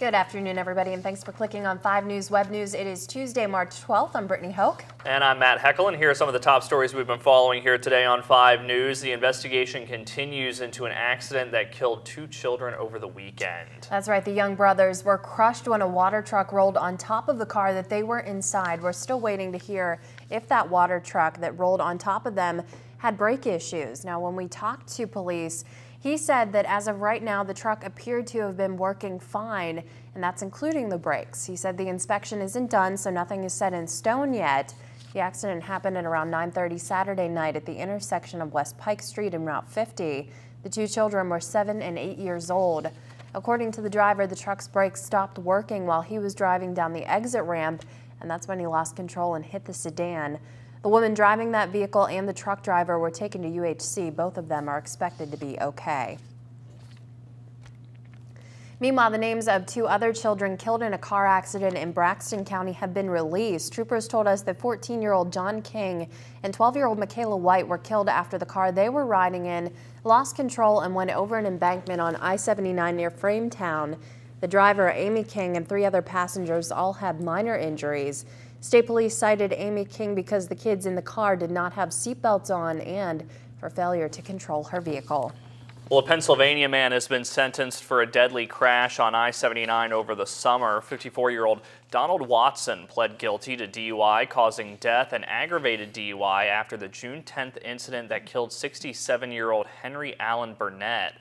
Good afternoon, everybody, and thanks for clicking on 5 News Web News. It is Tuesday, March 12th. I'm Brittany Hoke. And I'm Matt Heckel, and here are some of the top stories we've been following here today on 5 News. The investigation continues into an accident that killed 2 children over the weekend. That's right. The young brothers were crushed when a water truck rolled on top of the car that they were inside. We're still waiting to hear if that water truck that rolled on top of them had brake issues. Now, when we talked to police, he said that as of right now, the truck appeared to have been working fine, and that's including the brakes. He said the inspection isn't done, so nothing is set in stone yet. The accident happened at around 9:30 Saturday night at the intersection of West Pike Street and Route 50. The 2 children were 7 and 8 years old. According to the driver, the truck's brakes stopped working while he was driving down the exit ramp, and that's when he lost control and hit the sedan. The woman driving that vehicle and the truck driver were taken to UHC. Both of them are expected to be okay. Meanwhile, the names of 2 other children killed in a car accident in Braxton County have been released. Troopers told us that 14-year-old John King and 12-year-old Michaela White were killed after the car they were riding in lost control and went over an embankment on I-79 near Frametown. The driver, Amy King, and 3 other passengers all had minor injuries. State police cited Amy King because the kids in the car did not have seatbelts on and for failure to control her vehicle. Well, a Pennsylvania man has been sentenced for a deadly crash on I-79 over the summer. 54-year-old Donald Watson pled guilty to DUI causing death and aggravated DUI after the June 10th incident that killed 67-year-old Henry Allen Burnett.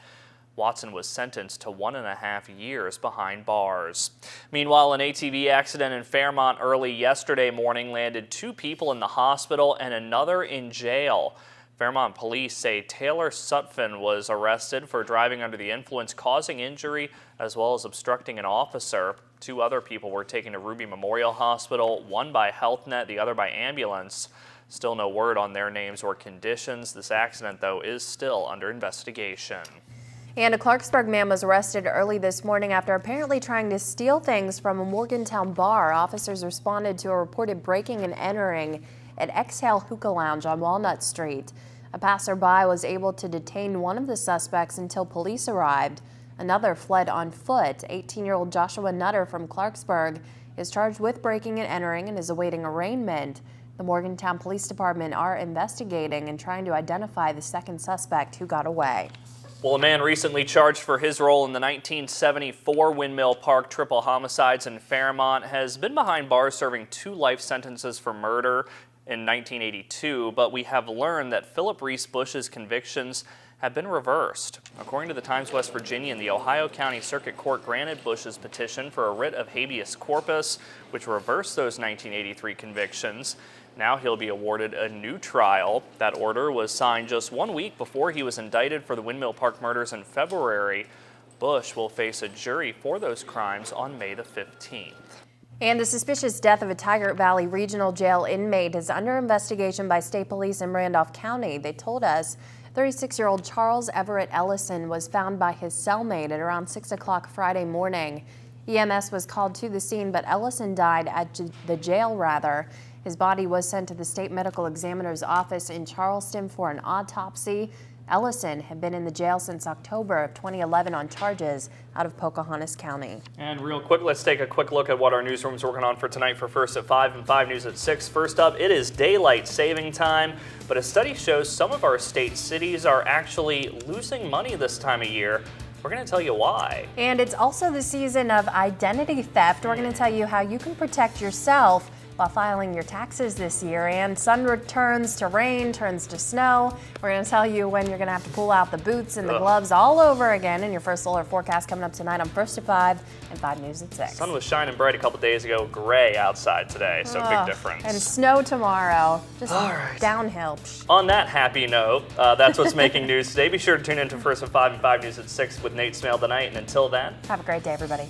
Watson was sentenced to 1.5 years behind bars. Meanwhile, an ATV accident in Fairmont early yesterday morning landed 2 people in the hospital and another in jail. Fairmont police say Taylor Sutphin was arrested for driving under the influence, causing injury, as well as obstructing an officer. 2 other people were taken to Ruby Memorial Hospital, one by HealthNet, the other by ambulance. Still no word on their names or conditions. This accident, though, is still under investigation. And a Clarksburg man was arrested early this morning after apparently trying to steal things from a Morgantown bar. Officers responded to a reported breaking and entering at Exhale Hookah Lounge on Walnut Street. A passerby was able to detain one of the suspects until police arrived. Another fled on foot. 18-year-old Joshua Nutter from Clarksburg is charged with breaking and entering and is awaiting arraignment. The Morgantown Police Department are investigating and trying to identify the second suspect who got away. Well, a man recently charged for his role in the 1974 Windmill Park triple homicides in Fairmont has been behind bars serving 2 life sentences for murder in 1982, but we have learned that Phillip Rhys Bush's convictions have been reversed. According to the Times West Virginian, the Ohio County Circuit Court granted Bush's petition for a writ of habeas corpus, which reversed those 1983 convictions. Now he'll be awarded a new trial. That order was signed just 1 week before he was indicted for the Windmill Park murders in February. Bush will face a jury for those crimes on May the 15th. And the suspicious death of a Tygart Valley Regional Jail inmate is under investigation by state police in Randolph County. They told us 36-year-old Charles Everett Ellison was found by his cellmate at around 6 o'clock Friday morning. EMS was called to the scene, but Ellison died at the jail. His body was sent to the state medical examiner's office in Charleston for an autopsy. Ellison had been in the jail since October of 2011 on charges out of Pocahontas County. And real quick, let's take a quick look at what our newsroom's working on for tonight for First at 5 and 5 News at 6. First up, it is daylight saving time, but a study shows some of our state cities are actually losing money this time of year. We're going to tell you why. And it's also the season of identity theft. We're going to tell you how you can protect yourself while filing your taxes this year. And sun returns to rain, turns to snow. We're going to tell you when you're going to have to pull out the boots and the gloves all over again in your first solar forecast coming up tonight on First at 5 and 5 News at 6. Sun was shining bright a couple days ago, gray outside today, so big difference. And snow tomorrow, just downhill. On that happy note, that's what's making news today. Be sure to tune in to First at 5 and 5 News at 6 with Nate Smale tonight, and until then, have a great day, everybody.